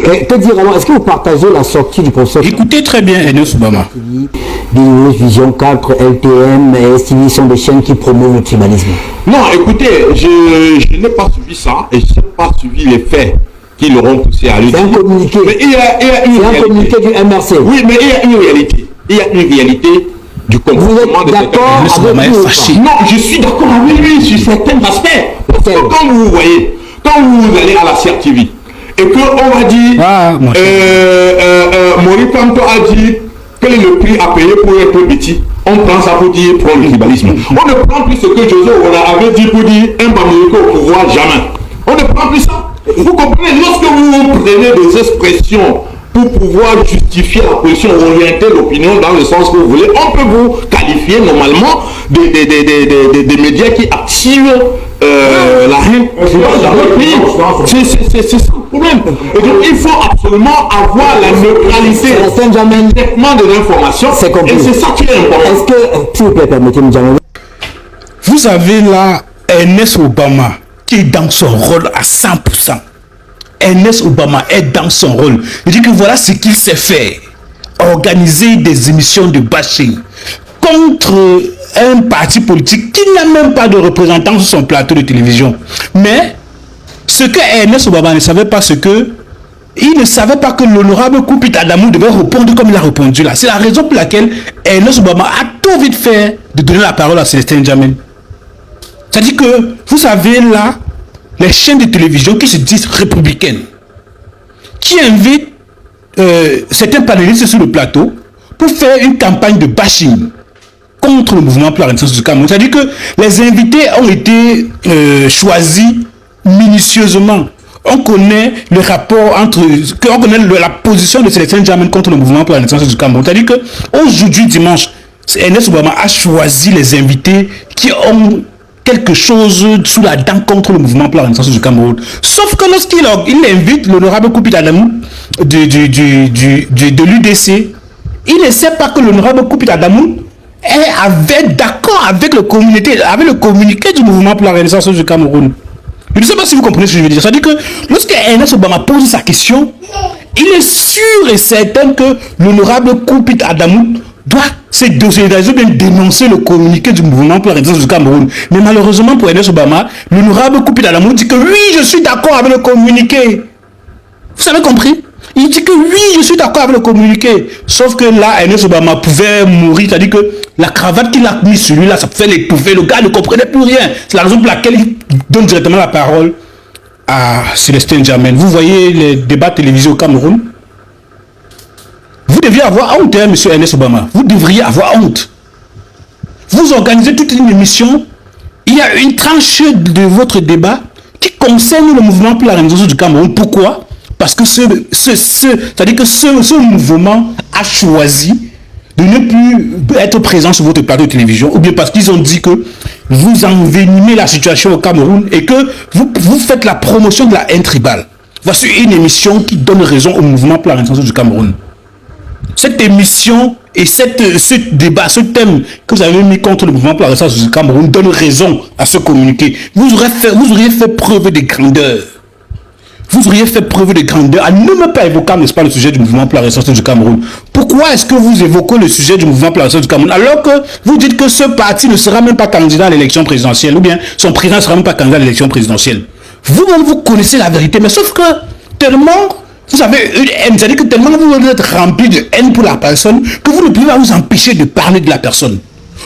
Que dire alors? Est-ce que vous partagez la sortie du professeur? Écoutez très bien Enes Obama. Vision 4, LTM et STV sont des chaînes qui promeuvent le tribalisme. Non, écoutez, je n'ai pas suivi ça et je n'ai pas suivi les faits qui l'auront poussé à lui. C'est un communiqué. Mais il y a une réalité. Un communiqué du MRC. Oui, mais il y a une réalité. Il y a une réalité du comportement de d'accord avec lui? Non, je suis d'accord avec lui sur certains aspects. Parce que quand vous voyez, quand vous allez à la CRTV et qu'on va dire, Maurice Kamto a dit quel est le prix à payer pour être petit, on prend ça pour dire pour le tribalisme. On ne prend plus ce que José Ola avait dit pour dire un Bamileke au pouvoir, jamais. On ne prend plus ça. Vous comprenez, lorsque vous prenez des expressions pour pouvoir justifier la position, orienter l'opinion dans le sens que vous voulez, on peut vous qualifier normalement des médias qui activent la haine dans le pays. C'est ça le problème. Et donc il faut absolument avoir la neutralité du traitement de l'information. Et c'est ça qui est important. Est-ce que, s'il vous plaît, permettez-moi de dire, vous avez là Enes Obama qui est dans son rôle à 100%. Enes Obama est dans son rôle. Il dit que voilà ce qu'il sait faire. Organiser des émissions de bashing contre un parti politique qui n'a même pas de représentant sur son plateau de télévision. Mais ce que Enes Obama ne savait pas, c'est que il ne savait pas que l'honorable Koupit Adamou devait répondre comme il a répondu là. C'est la raison pour laquelle Enes Obama a tout vite fait de donner la parole à Célestin Djamel. C'est-à-dire que, vous savez là, les chaînes de télévision qui se disent républicaines, qui invitent certains panélistes sur le plateau pour faire une campagne de bashing contre le mouvement pour la Renaissance du Cameroun. C'est-à-dire que les invités ont été choisis minutieusement. On connaît le rapport entre... On connaît la position de Célestin Djamel contre le mouvement pour la Renaissance du Cameroun. C'est-à-dire qu'aujourd'hui, dimanche, Enes Obama a choisi les invités qui ont quelque chose sous la dent contre le mouvement pour la Renaissance du Cameroun. Sauf que lorsqu'il invite l'honorable Koupit Adamou de l'UDC, il ne sait pas que l'honorable Koupit Adamou est d'accord avec le communiqué du mouvement pour la Renaissance du Cameroun. Je ne sais pas si vous comprenez ce que je veux dire. C'est-à-dire que lorsque Enes Obama pose sa question, il est sûr et certain que l'honorable Koupit Adamou doit se désolidariser, bien dénoncer le communiqué du mouvement pour la Renaissance du Cameroun. Mais malheureusement pour Enes Obama, l'honorable Koupit Adamou dit que oui, je suis d'accord avec le communiqué. Vous avez compris? Il dit que oui, je suis d'accord avec le communiqué. Sauf que là, Enes Obama pouvait mourir. C'est-à-dire que la cravate qu'il a mise sur lui, là, ça fait l'étouffer. Le gars ne comprenait plus rien. C'est la raison pour laquelle il donne directement la parole à Célestin Djamel. Vous voyez les débats télévisés au Cameroun? Vous devriez avoir honte, hein, monsieur Enes Obama. Vous devriez avoir honte. Vous organisez toute une émission. Il y a une tranche de votre débat qui concerne le mouvement pour la Renaissance du Cameroun. Pourquoi? Parce que c'est-à-dire que ce mouvement a choisi de ne plus être présent sur votre plateau de télévision, ou bien parce qu'ils ont dit que vous envenimez la situation au Cameroun et que vous faites la promotion de la haine tribale. Voici une émission qui donne raison au mouvement pour la Renaissance du Cameroun. Cette émission et ce débat, ce thème que vous avez mis contre le mouvement pour la Renaissance du Cameroun donne raison à ce communiqué. Vous auriez fait preuve de grandeur. Vous auriez fait preuve de grandeur à ne même pas évoquer, n'est-ce pas, le sujet du mouvement pour la Renaissance du Cameroun. Pourquoi est-ce que vous évoquez le sujet du mouvement pour la Renaissance du Cameroun alors que vous dites que ce parti ne sera même pas candidat à l'élection présidentielle, ou bien son président ne sera même pas candidat à l'élection présidentielle? Vous-même, vous connaissez la vérité, mais sauf que tellement vous avez une haine, c'est-à-dire que tellement vous êtes rempli de haine pour la personne que vous ne pouvez pas vous empêcher de parler de la personne.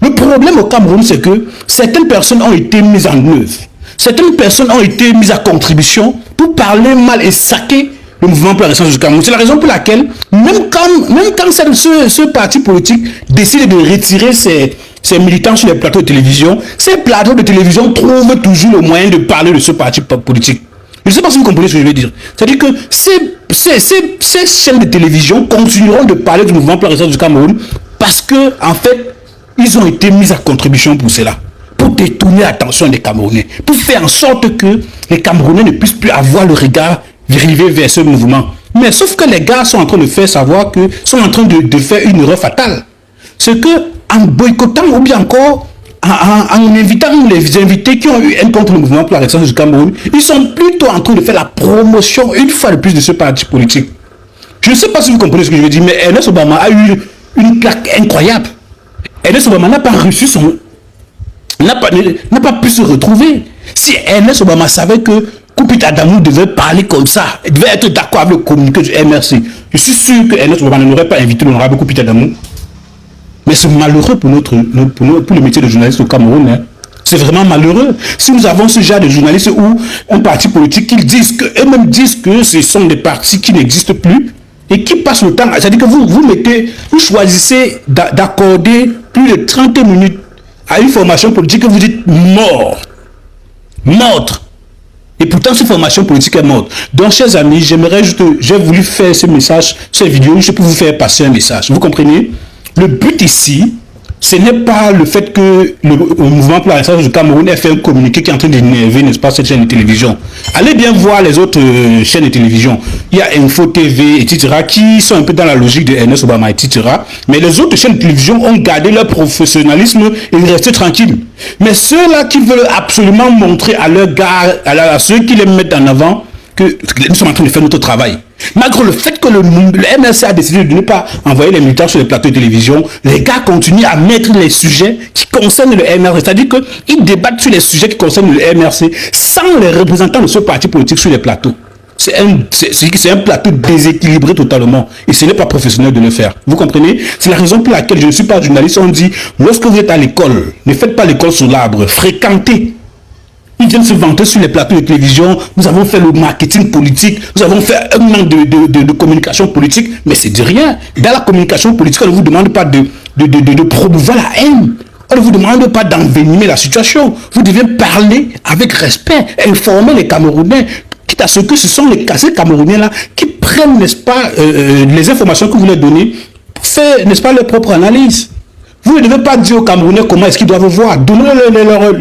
Le problème au Cameroun, c'est que certaines personnes ont été mises en œuvre. Certaines personnes ont été mises à contribution pour parler mal et saquer le mouvement pour la Renaissance du Cameroun. C'est la raison pour laquelle, même quand ce parti politique décide de retirer ses militants sur les plateaux de télévision, ces plateaux de télévision trouvent toujours le moyen de parler de ce parti politique. Je ne sais pas si vous comprenez ce que je veux dire. C'est-à-dire que ces chaînes de télévision continueront de parler du mouvement pour la Renaissance du Cameroun parce que, en fait, ils ont été mis à contribution pour cela. Pour détourner l'attention des Camerounais, pour faire en sorte que les Camerounais ne puissent plus avoir le regard rivé vers ce mouvement. Mais sauf que les gars sont en train de faire savoir que sont en train de faire une erreur fatale. C'est que en boycottant ou bien encore en invitant les invités qui ont eu un contre le mouvement pour la renaissance du Cameroun, ils sont plutôt en train de faire la promotion une fois de plus de ce parti politique. Je ne sais pas si vous comprenez ce que je veux dire, mais Ernest Obama a eu une claque incroyable. Ernest Obama n'a pas reçu son... n'a pas pu se retrouver. Si Ernest Obama savait que Koupit Adamou devait parler comme ça, il devait être d'accord avec le communiqué du MRC, je suis sûr que Ernest Obama n'aurait pas invité l'honorable Koupit Adamou. Mais c'est malheureux pour le métier de journaliste au Cameroun. Hein. C'est vraiment malheureux. Si nous avons ce genre de journalistes ou un parti politique, eux-mêmes disent que ce sont des partis qui n'existent plus et qui passent le temps. C'est-à-dire que vous choisissez d'accorder plus de 30 minutes à une formation politique que vous dites morte. Et pourtant, cette formation politique est morte. Donc, chers amis, j'ai voulu faire ce message, cette vidéo, je peux vous faire passer un message. Vous comprenez? Le but ici, ce n'est pas le fait que le mouvement pour la renaissance du Cameroun ait fait un communiqué qui est en train d'énerver, n'est-ce pas, cette chaîne de télévision. Allez bien voir les autres chaînes de télévision. Il y a Info TV, etc., qui sont un peu dans la logique de Ernest Obama, etc. Mais les autres chaînes de télévision ont gardé leur professionnalisme et ils restent tranquilles. Mais ceux-là qui veulent absolument montrer à leur gars, à ceux qui les mettent en avant, que nous sommes en train de faire notre travail. Malgré le fait que le MRC a décidé de ne pas envoyer les militants sur les plateaux de télévision, les gars continuent à mettre les sujets qui concernent le MRC. C'est-à-dire qu'ils débattent sur les sujets qui concernent le MRC sans les représentants de ce parti politique sur les plateaux. C'est un plateau déséquilibré totalement. Et ce n'est pas professionnel de le faire. Vous comprenez? C'est la raison pour laquelle je ne suis pas journaliste. On dit, lorsque vous êtes à l'école, ne faites pas l'école sous l'arbre. Fréquentez. Ils viennent se vanter sur les plateaux de télévision. Nous avons fait le marketing politique. Nous avons fait un an de communication politique. Mais c'est de rien. Dans la communication politique, on ne vous demande pas de promouvoir la haine. On ne vous demande pas d'envenimer la situation. Vous devez parler avec respect, informer les Camerounais. Quitte à ce que ce sont ces Camerounais-là qui prennent, n'est-ce pas, les informations que vous leur donnez pour faire, n'est-ce pas, leur propre analyse. Vous ne devez pas dire aux Camerounais comment est-ce qu'ils doivent voir. Donnez-leur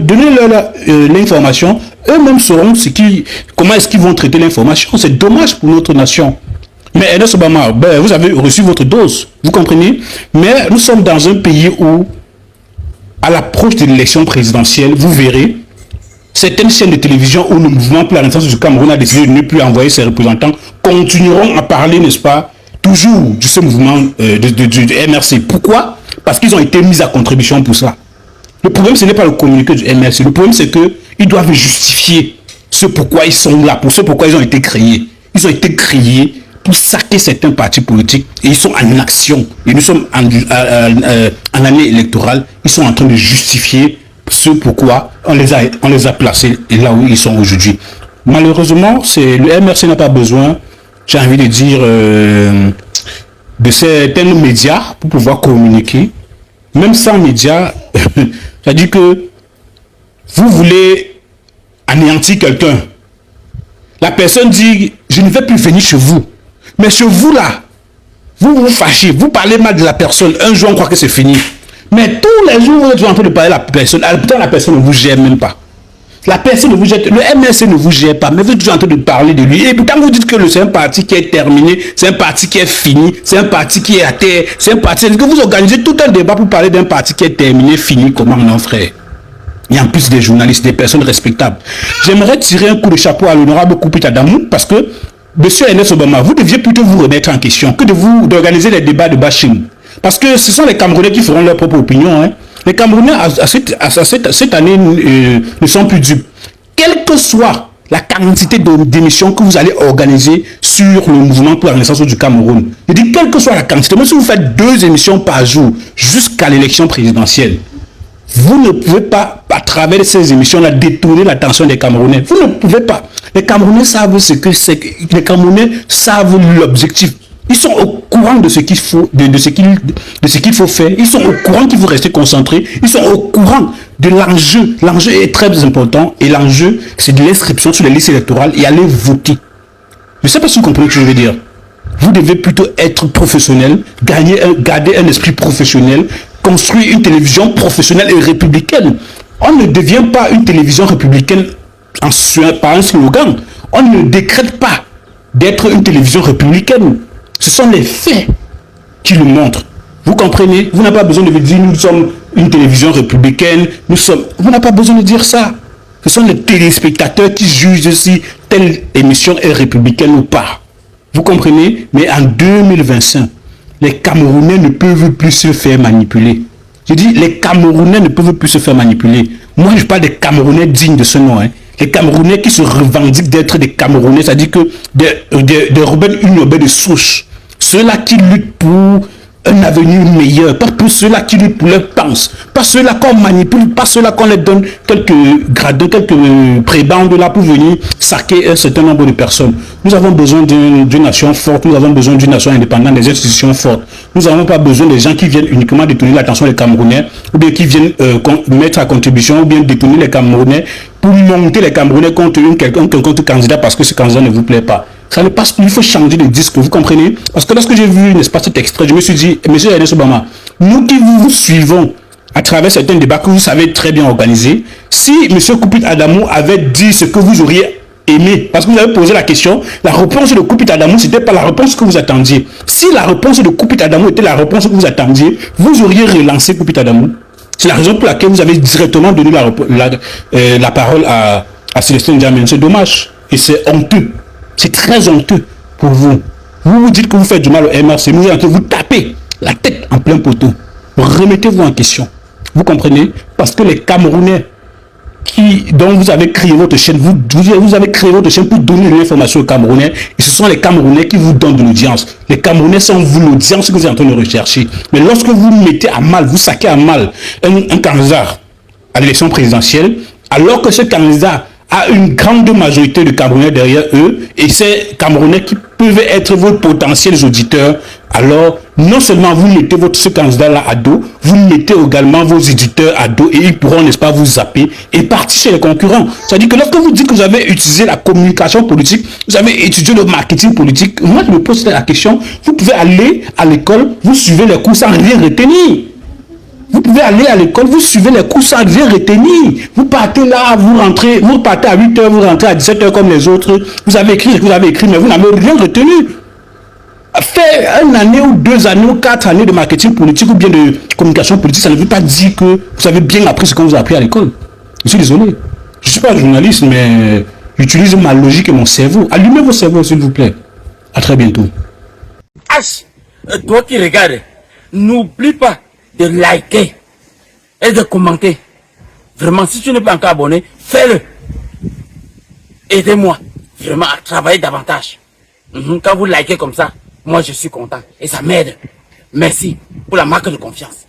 l'information. Eux-mêmes sauront comment est-ce qu'ils vont traiter l'information. C'est dommage pour notre nation. Mais Ernest Obama, vous avez reçu votre dose. Vous comprenez? Mais nous sommes dans un pays où, à l'approche de l'élection présidentielle, vous verrez, certaines chaînes de télévision où le mouvement pour la renaissance du Cameroun a décidé de ne plus envoyer ses représentants continueront à parler, n'est-ce pas, toujours de ce mouvement du MRC. Pourquoi? Parce qu'ils ont été mis à contribution pour ça. Le problème, ce n'est pas le communiqué du MRC. Le problème, c'est qu'ils doivent justifier ce pourquoi ils sont là, pour ce pourquoi ils ont été créés. Ils ont été créés pour saquer certains partis politiques et ils sont en action. Et nous sommes en année électorale. Ils sont en train de justifier ce pourquoi on les a placés là où ils sont aujourd'hui. Malheureusement, le MRC n'a pas besoin, j'ai envie de dire, de certains médias pour pouvoir communiquer. Même sans médias, c'est-à-dire que vous voulez anéantir quelqu'un. La personne dit, je ne vais plus venir chez vous. Mais chez vous là, vous vous fâchez, vous parlez mal de la personne. Un jour, on croit que c'est fini. Mais tous les jours, vous êtes en train de parler à la personne. Pourtant, la personne ne vous gère même pas. La personne ne vous gère, le MRC ne vous gère pas, mais vous êtes toujours en train de parler de lui. Et pourtant, vous dites que c'est un parti qui est terminé, c'est un parti qui est fini, c'est un parti qui est à terre, c'est un parti... C'est que vous organisez tout un débat pour parler d'un parti qui est terminé, fini, comment non, frère? Il y a en plus des journalistes, des personnes respectables. J'aimerais tirer un coup de chapeau à l'honorable Koupit Adamou, parce que, monsieur Ernest Obama, vous deviez plutôt vous remettre en question que d'organiser des débats de bashing. Parce que ce sont les Camerounais qui feront leur propre opinion. Hein. Les Camerounais, cette année, ne sont plus dupes. Quelle que soit la quantité d'émissions que vous allez organiser sur le mouvement pour la renaissance du Cameroun, je dis quelle que soit la quantité, même si vous faites 2 émissions par jour jusqu'à l'élection présidentielle, vous ne pouvez pas, à travers ces émissions-là, détourner l'attention des Camerounais. Vous ne pouvez pas. Les Camerounais savent ce que c'est. Les Camerounais savent l'objectif. Ils sont au courant de ce qu'il faut, de ce qu'il faut faire. Ils sont au courant qu'il faut rester concentré. Ils sont au courant de l'enjeu. L'enjeu est très important et l'enjeu, c'est de l'inscription sur les listes électorales et aller voter. Je ne sais pas si vous comprenez ce que je veux dire. Vous devez plutôt être professionnel, garder un esprit professionnel, construire une télévision professionnelle et républicaine. On ne devient pas une télévision républicaine par un slogan. On ne décrète pas d'être une télévision républicaine. Ce sont les faits qui le montrent. Vous comprenez? Vous n'avez pas besoin de vous dire nous sommes une télévision républicaine, vous n'avez pas besoin de dire ça. Ce sont les téléspectateurs qui jugent si telle émission est républicaine ou pas. Vous comprenez? Mais en 2025, les Camerounais ne peuvent plus se faire manipuler. Je dis, les Camerounais ne peuvent plus se faire manipuler. Moi, je parle des Camerounais dignes de ce nom. Hein. Les Camerounais qui se revendiquent d'être des Camerounais, c'est-à-dire que des rebelles urbains de souche. Ceux-là qui luttent pour un avenir meilleur, pas pour ceux-là qui luttent pour leur pense, pas ceux-là qu'on manipule, pas ceux-là qu'on leur donne quelques gradins, quelques prébendes là pour venir saquer un certain nombre de personnes. Nous avons besoin d'une nation forte, nous avons besoin d'une nation indépendante, des institutions fortes. Nous n'avons pas besoin des gens qui viennent uniquement détourner l'attention des Camerounais, ou bien qui viennent mettre à contribution, ou bien détourner les Camerounais pour monter les Camerounais contre contre candidat parce que ce candidat ne vous plaît pas. Ça ne passe plus, il faut changer de disque, vous comprenez? Parce que lorsque j'ai vu, n'est-ce pas, cet extrait, je me suis dit, monsieur Ernest Obama, nous qui vous suivons à travers certains débats que vous savez très bien organiser, si monsieur Koupit Adamou avait dit ce que vous auriez aimé, parce que vous avez posé la question, la réponse de Koupit Adamou, c'était pas la réponse que vous attendiez. Si la réponse de Koupit Adamou était la réponse que vous attendiez, vous auriez relancé Koupit Adamou. C'est la raison pour laquelle vous avez directement donné la parole à Célestin Ndiamé. C'est dommage et c'est honteux. C'est très honteux pour vous. Vous vous dites que vous faites du mal au MRC, vous tapez la tête en plein poteau. Remettez-vous en question. Vous comprenez? Parce que les Camerounais dont vous avez créé votre chaîne, vous avez créé votre chaîne pour donner l'information aux Camerounais, et ce sont les Camerounais qui vous donnent de l'audience. Les Camerounais sont vous l'audience que vous êtes en train de rechercher. Mais lorsque vous mettez à mal, vous saquez à mal un candidat à l'élection présidentielle, alors que ce candidat a une grande majorité de Camerounais derrière eux, et ces Camerounais qui peuvent être vos potentiels auditeurs, alors non seulement vous mettez ce candidat-là à dos, vous mettez également vos éditeurs à dos, et ils pourront, n'est-ce pas, vous zapper et partir chez les concurrents. C'est-à-dire que lorsque vous dites que vous avez utilisé la communication politique, vous avez étudié le marketing politique, moi je me pose la question, vous pouvez aller à l'école, vous suivez les cours sans rien retenir. Vous pouvez aller à l'école, vous suivez les cours sans rien retenir. Vous partez là, vous partez à 8h, vous rentrez à 17h comme les autres. Vous avez écrit ce que vous avez écrit, mais vous n'avez rien retenu. Faire 1 année ou 2 années ou 4 années de marketing politique ou bien de communication politique, ça ne veut pas dire que vous avez bien appris ce que vous avez appris à l'école. Je suis désolé. Je ne suis pas journaliste, mais j'utilise ma logique et mon cerveau. Allumez vos cerveaux, s'il vous plaît. À très bientôt. H, toi qui regardes, n'oublie pas de liker et de commenter. Vraiment, si tu n'es pas encore abonné, fais-le. Aidez-moi vraiment à travailler davantage. Quand vous likez comme ça, moi je suis content et ça m'aide. Merci pour la marque de confiance.